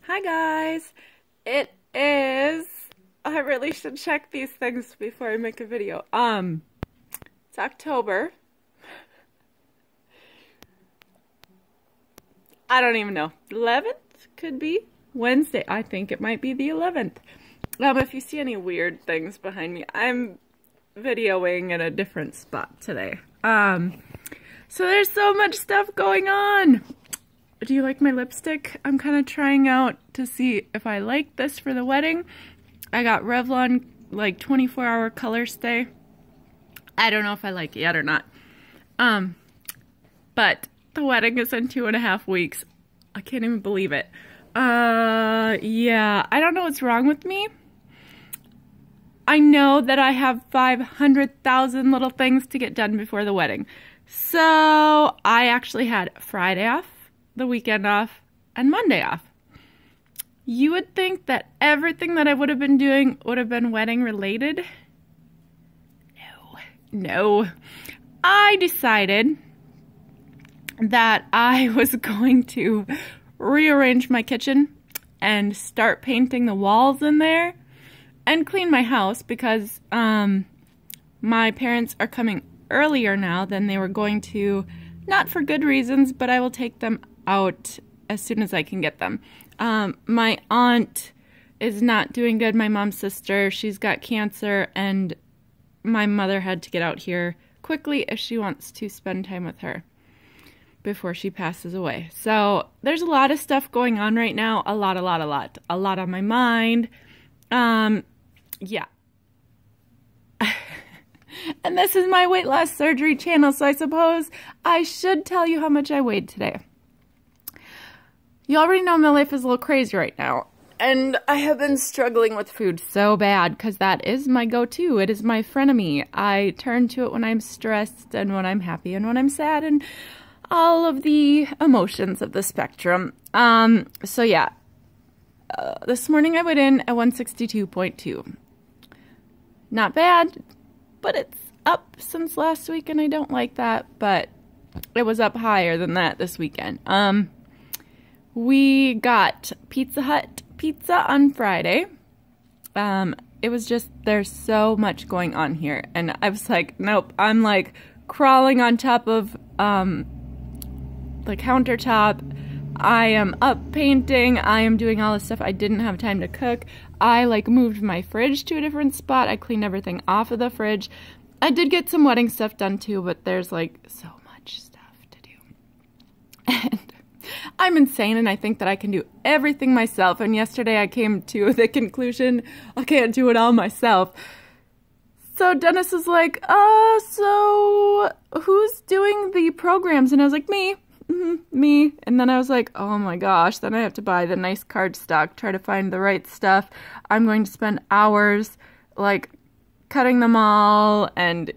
Hi guys, it is, I really should check these things before I make a video. It's October. I don't even know. 11th? Could be Wednesday. I think it might be the 11th. If you see any weird things behind me, I'm videoing in a different spot today. So there's so much stuff going on. Do you like my lipstick? I'm kind of trying out to see if I like this for the wedding. I got Revlon like 24-hour color stay. I don't know if I like it yet or not. But the wedding is in 2.5 weeks. I can't even believe it. Yeah, I don't know what's wrong with me. I know that I have 500,000 little things to get done before the wedding. So I actually had Friday off, the weekend off, and Monday off. You would think that everything that I would have been doing would have been wedding related. No. I decided that I was going to rearrange my kitchen and start painting the walls in there and clean my house because my parents are coming earlier now than they were going to, not for good reasons, but I will take them out as soon as I can get them. My aunt is not doing good, my mom's sister. She's got cancer, and my mother had to get out here quickly if she wants to spend time with her before she passes away. So there's a lot of stuff going on right now. A lot on my mind. Yeah. And this is my weight loss surgery channel, so I suppose I should tell you how much I weighed today. You already know my life is a little crazy right now, and I have been struggling with food so bad because that is my go-to. It is my frenemy. I turn to it when I'm stressed and when I'm happy and when I'm sad and all of the emotions of the spectrum. So yeah, this morning I went in at 162.2. Not bad, but it's up since last week and I don't like that, but it was up higher than that this weekend. We got Pizza Hut pizza on Friday. It was just, there's so much going on here. And I was like, nope, I'm like crawling on top of the countertop. I am up painting. I am doing all this stuff. I didn't have time to cook. I like moved my fridge to a different spot. I cleaned everything off of the fridge. I did get some wedding stuff done too, but there's like so much stuff to do. And I'm insane, and I think that I can do everything myself. And yesterday I came to the conclusion I can't do it all myself. So Dennis was like, so who's doing the programs? And I was like, me. Me. And then I was like, oh my gosh, then I have to buy the nice cardstock, try to find the right stuff. I'm going to spend hours like cutting them all and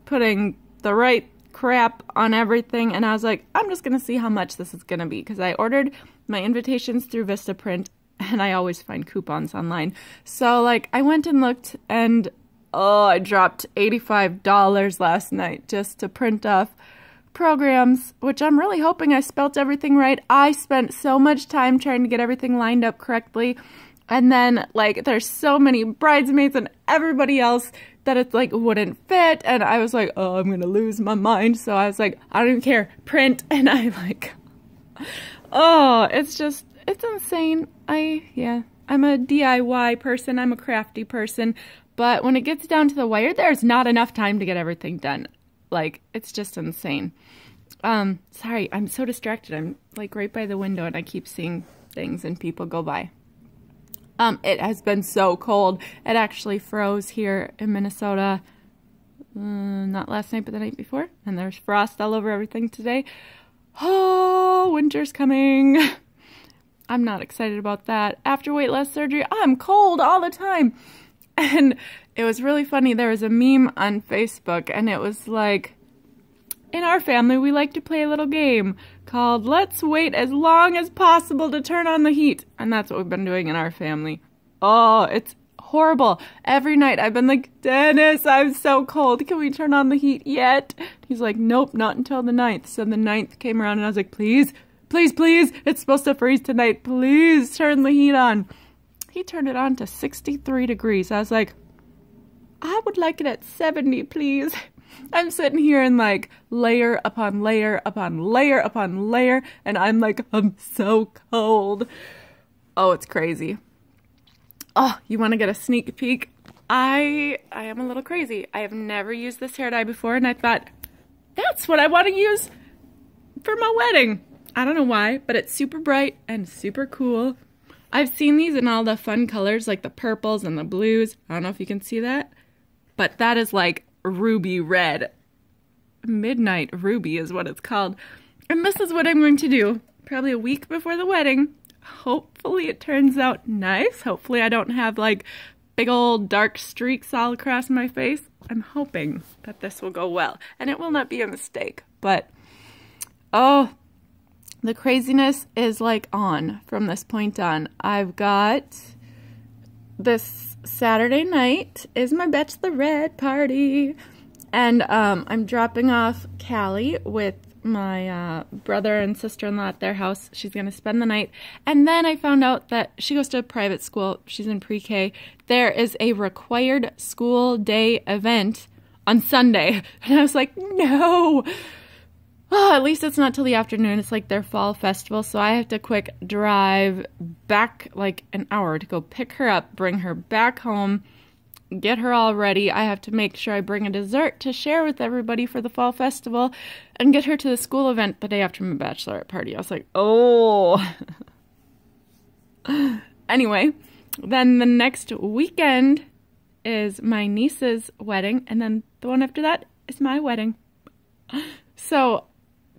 putting the right crap on everything, and I was like, I'm just gonna see how much this is gonna be, because I ordered my invitations through Vistaprint, and I always find coupons online. So like I went and looked, and I dropped $85 last night just to print off programs, which I'm really hoping I spelt everything right. I spent so much time trying to get everything lined up correctly, and then like there's so many bridesmaids and everybody else that it's like wouldn't fit, and I was like, oh, I'm gonna lose my mind. So I was like, I don't even care, print. And I like, oh, it's insane. I'm a DIY person, I'm a crafty person, but when it gets down to the wire, there's not enough time to get everything done. Like, it's just insane. Sorry, I'm so distracted. I'm like right by the window and I keep seeing things and people go by. It has been so cold. It actually froze here in Minnesota, not last night, but the night before. And there's frost all over everything today. Oh, winter's coming. I'm not excited about that. After weight loss surgery, I'm cold all the time. And it was really funny. There was a meme on Facebook, and it was like, in our family, we like to play a little game called Let's Wait as Long as Possible to Turn on the Heat. And that's what we've been doing in our family. Oh, it's horrible. Every night I've been like, Dennis, I'm so cold. Can we turn on the heat yet? He's like, nope, not until the 9th. So the 9th came around and I was like, please, please, please, it's supposed to freeze tonight. Please turn the heat on. He turned it on to 63 degrees. I was like, I would like it at 70, please. I'm sitting here in like layer upon layer upon layer upon layer, and I'm like, I'm so cold. Oh, it's crazy. Oh, you want to get a sneak peek? I am a little crazy. I have never used this hair dye before, and I thought, that's what I want to use for my wedding. I don't know why, but it's super bright and super cool. I've seen these in all the fun colors, like the purples and the blues. I don't know if you can see that, but that is like ruby red. Midnight ruby is what it's called. And this is what I'm going to do probably a week before the wedding. Hopefully it turns out nice. Hopefully I don't have like big old dark streaks all across my face. I'm hoping that this will go well, and it will not be a mistake. But oh, the craziness is like on from this point on. I've got this Saturday night is my bachelorette party, and I'm dropping off Callie with my brother and sister-in-law at their house. She's gonna spend the night, and then I found out that she goes to a private school. She's in pre-K. There is a required school day event on Sunday, and I was like, no. Oh, at least it's not till the afternoon. It's like their fall festival, so I have to quick drive back like an hour to go pick her up, bring her back home, get her all ready. I have to make sure I bring a dessert to share with everybody for the fall festival, and get her to the school event the day after my bachelorette party. I was like, oh. Anyway, then the next weekend is my niece's wedding, and then the one after that is my wedding. So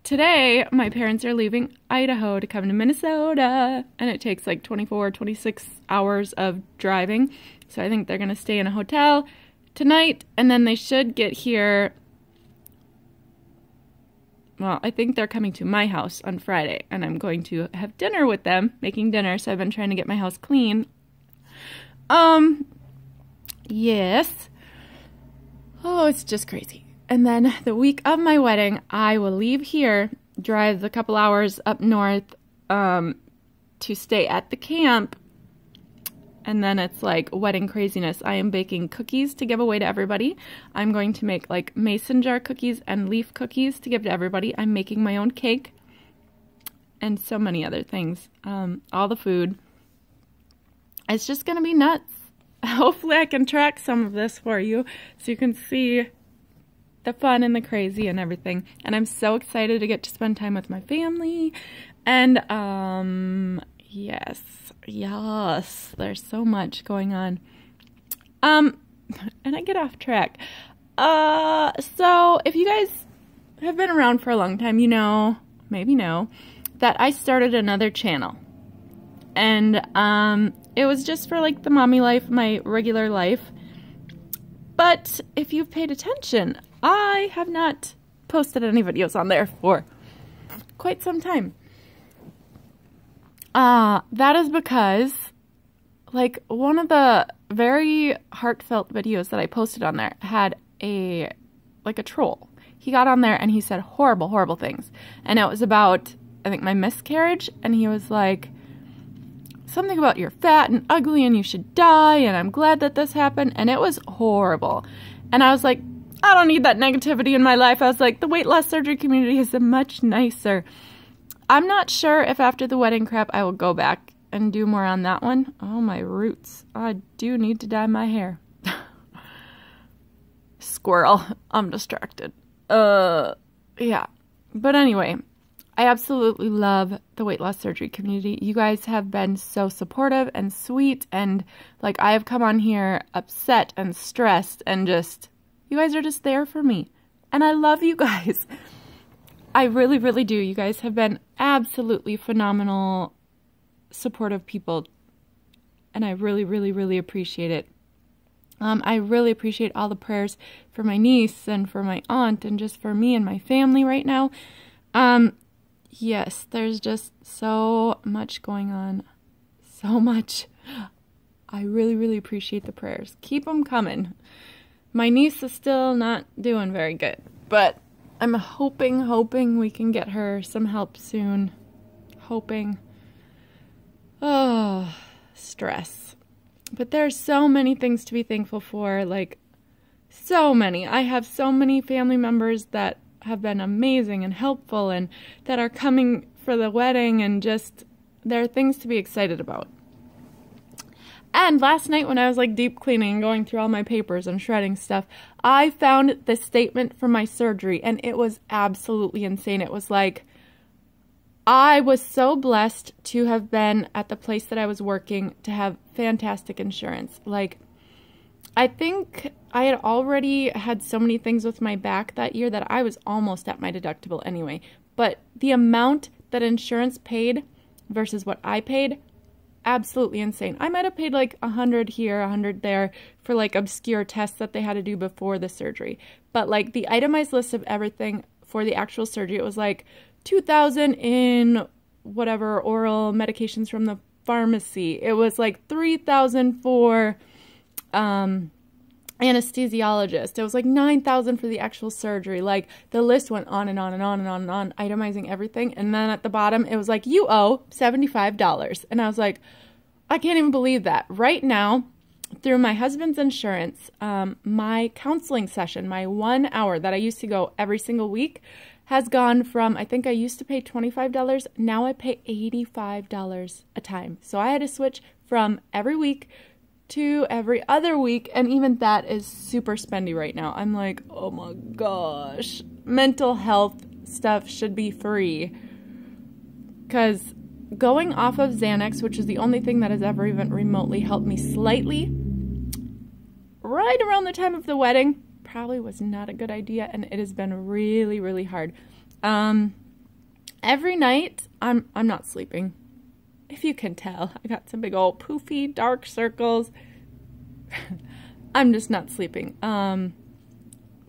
today, my parents are leaving Idaho to come to Minnesota, and it takes like 24, 26 hours of driving. So I think they're going to stay in a hotel tonight, and then they should get here. Well, I think they're coming to my house on Friday, and I'm going to have dinner with them, making dinner, so I've been trying to get my house clean. Yes. Oh, it's just crazy. And then the week of my wedding, I will leave here, drive a couple hours up north to stay at the camp. And then it's like wedding craziness. I am baking cookies to give away to everybody. I'm going to make like mason jar cookies and leaf cookies to give to everybody. I'm making my own cake and so many other things. All the food. It's just going to be nuts. Hopefully I can track some of this for you so you can see the fun and the crazy and everything. And I'm so excited to get to spend time with my family. And yes, there's so much going on. And I get off track. So if you guys have been around for a long time, you know, maybe know, that I started another channel. And it was just for like the mommy life, my regular life. But if you've paid attention, I have not posted any videos on there for quite some time. That is because, like, one of the very heartfelt videos that I posted on there had a troll. He got on there and he said horrible, horrible things. And it was about, I think, my miscarriage. And he was like, something about you're fat and ugly and you should die. And I'm glad that this happened. And it was horrible. And I was like, I don't need that negativity in my life. I was like, the weight loss surgery community is much nicer. I'm not sure if after the wedding crap I will go back and do more on that one. Oh, my roots. I do need to dye my hair. Squirrel. I'm distracted. Yeah. But anyway, I absolutely love the weight loss surgery community. You guys have been so supportive and sweet, and like I have come on here upset and stressed, and just, you guys are just there for me. And I love you guys. I really, really do. You guys have been absolutely phenomenal, supportive people, and I really, really, really appreciate it. I really appreciate all the prayers for my niece and for my aunt and just for me and my family right now. Yes, there's just so much going on. So much. I really, really appreciate the prayers. Keep them coming. My niece is still not doing very good, but I'm hoping we can get her some help soon. hoping. Oh, stress. But there's so many things to be thankful for, like so many. I have so many family members that have been amazing and helpful and that are coming for the wedding, and just there are things to be excited about. And last night when I was like deep cleaning and going through all my papers and shredding stuff, I found the statement from my surgery, and it was absolutely insane. It was like, I was so blessed to have been at the place that I was working, to have fantastic insurance. Like, I think I had already had so many things with my back that year that I was almost at my deductible anyway. But the amount that insurance paid versus what I paid, absolutely insane. I might have paid like $100 here, $100 there for like obscure tests that they had to do before the surgery. But like the itemized list of everything for the actual surgery, it was like $2,000 in whatever oral medications from the pharmacy. It was like $3,000 for anesthesiologist. It was like $9,000 for the actual surgery. Like the list went on and on and on and on and on, itemizing everything. And then at the bottom, it was like, you owe $75. And I was like, I can't even believe that. Right now, through my husband's insurance, my counseling session, my 1 hour that I used to go every single week, has gone from, I think I used to pay $25, now I pay $85 a time. So I had to switch from every week to every other week, and even that is super spendy right now. I'm like, oh my gosh, mental health stuff should be free, because going off of Xanax, which is the only thing that has ever even remotely helped me slightly, right around the time of the wedding, probably was not a good idea, and it has been really, really hard. Every night, I'm not sleeping. If you can tell, I got some big old poofy dark circles. I'm just not sleeping.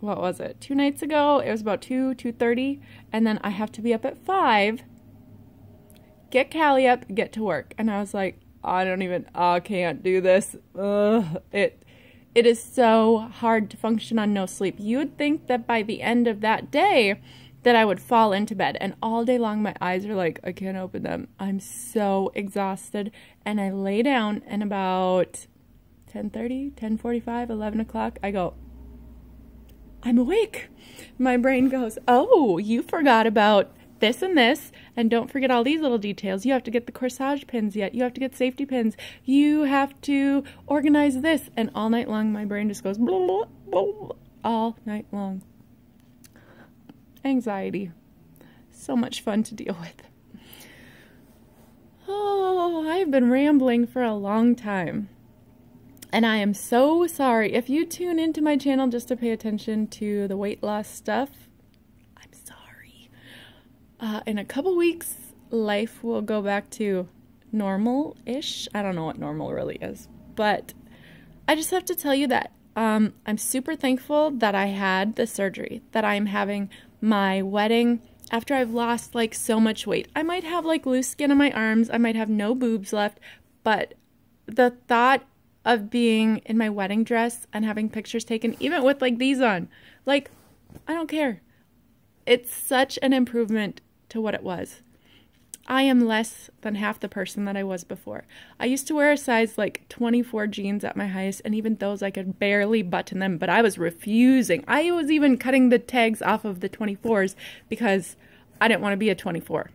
What was it? 2 nights ago, it was about 2:30, and then I have to be up at 5, get Callie up, get to work. And I was like, I can't do this. It is so hard to function on no sleep. You would think that by the end of that day, that I would fall into bed, and all day long my eyes are like, I can't open them. I'm so exhausted. And I lay down, and about 10:30, 10:45, 11 o'clock, I go, I'm awake. My brain goes, oh, you forgot about this and this, and don't forget all these little details. You have to get the corsage pins yet. You have to get safety pins. You have to organize this. And all night long, my brain just goes, blah, blah, blah, all night long. Anxiety. So much fun to deal with. Oh, I've been rambling for a long time. And I am so sorry. If you tune into my channel just to pay attention to the weight loss stuff, I'm sorry. In a couple weeks, life will go back to normal-ish. I don't know what normal really is. But I just have to tell you that I'm super thankful that I had the surgery, that I'm having my wedding after I've lost like so much weight. I might have like loose skin on my arms. I might have no boobs left, but the thought of being in my wedding dress and having pictures taken, even with like these on, like, I don't care. It's such an improvement to what it was. I am less than half the person that I was before. I used to wear a size like 24 jeans at my highest, and even those I could barely button them, but I was refusing. I was even cutting the tags off of the 24s because I didn't want to be a 24.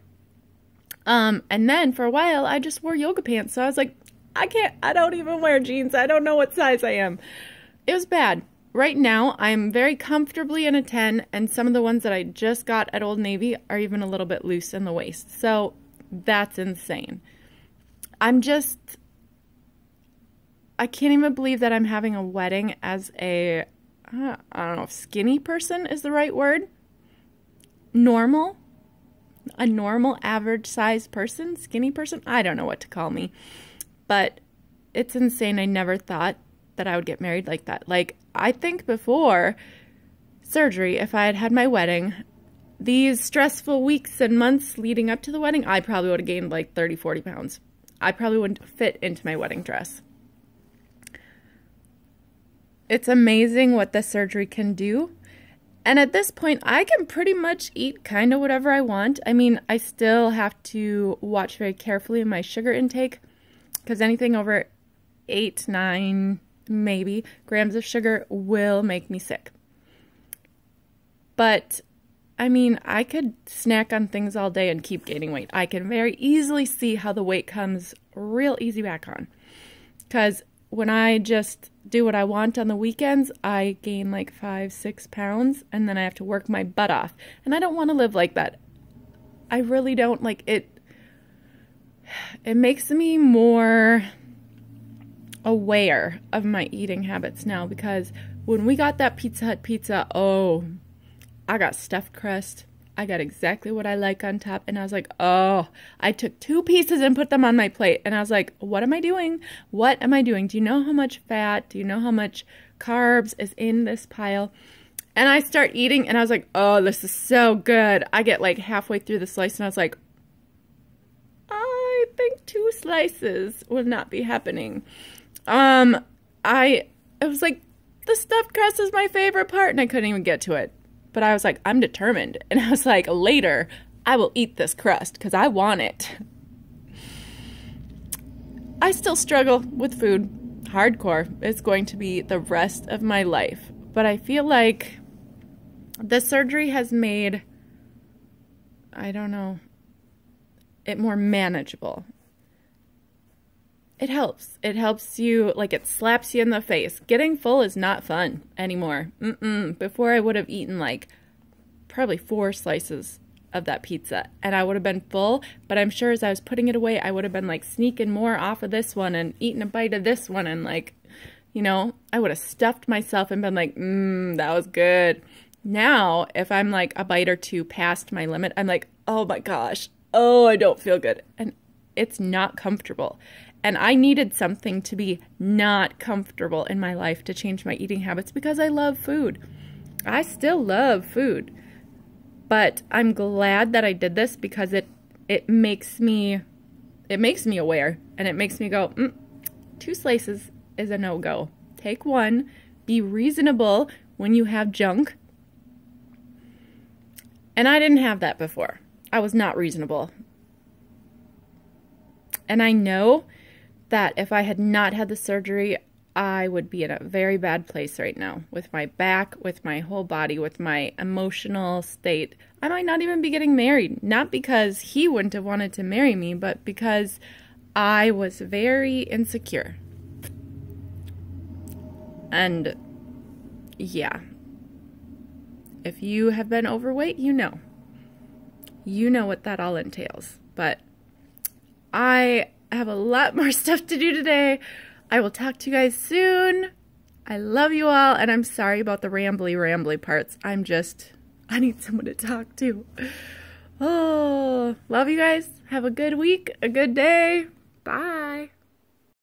And then for a while, I just wore yoga pants. So I was like, I don't even wear jeans. I don't know what size I am. It was bad. Right now, I'm very comfortably in a 10, and some of the ones that I just got at Old Navy are even a little bit loose in the waist. So that's insane. I can't even believe that I'm having a wedding as a, I don't know if skinny person is the right word. Normal. A normal average size person, skinny person. I don't know what to call me. But it's insane. I never thought that I would get married like that. Like, I think before surgery, if I had had my wedding, these stressful weeks and months leading up to the wedding, I probably would have gained like 30, 40 pounds. I probably wouldn't fit into my wedding dress. It's amazing what the surgery can do. And at this point, I can pretty much eat kind of whatever I want. I mean, I still have to watch very carefully in my sugar intake, because anything over 8, 9, maybe grams of sugar will make me sick. But I mean, I could snack on things all day and keep gaining weight. I can very easily see how the weight comes real easy back on. Because when I just do what I want on the weekends, I gain like 5, 6 pounds, and then I have to work my butt off. And I don't want to live like that. I really don't. Like it. It makes me more aware of my eating habits now, because when we got that Pizza Hut pizza, oh, I got stuffed crust. I got exactly what I like on top. And I was like, oh, I took 2 pieces and put them on my plate. And I was like, what am I doing? What am I doing? Do you know how much fat? Do you know how much carbs is in this pile? And I start eating and I was like, oh, this is so good. I get like halfway through the slice and I was like, I think 2 slices will not be happening. It was like, the stuffed crust is my favorite part, and I couldn't even get to it. But I was like, I'm determined. And I was like, later, I will eat this crust because I want it. I still struggle with food. Hardcore. It's going to be the rest of my life. But I feel like the surgery has made, I don't know, it more manageable. It helps. It helps you, like it slaps you in the face. Getting full is not fun anymore. Before I would have eaten like probably 4 slices of that pizza and I would have been full, but I'm sure as I was putting it away, I would have been like sneaking more off of this one and eating a bite of this one and like, you know, I would have stuffed myself and been like, that was good. Now, if I'm like a bite or 2 past my limit, I'm like, oh my gosh, oh, I don't feel good. And it's not comfortable. And I needed something to be not comfortable in my life to change my eating habits because I love food. I still love food. But I'm glad that I did this because it makes me aware, and it makes me go, 2 slices is a no-go. Take 1. Be reasonable when you have junk. And I didn't have that before. I was not reasonable. And I know that if I had not had the surgery, I would be in a very bad place right now with my back, with my whole body, with my emotional state. I might not even be getting married, not because he wouldn't have wanted to marry me, but because I was very insecure. And yeah, if you have been overweight, you know what that all entails. But I have a lot more stuff to do today. I will talk to you guys soon. I love you all, and I'm sorry about the rambly parts. I need someone to talk to. Oh, love you guys. Have a good week, a good day. Bye.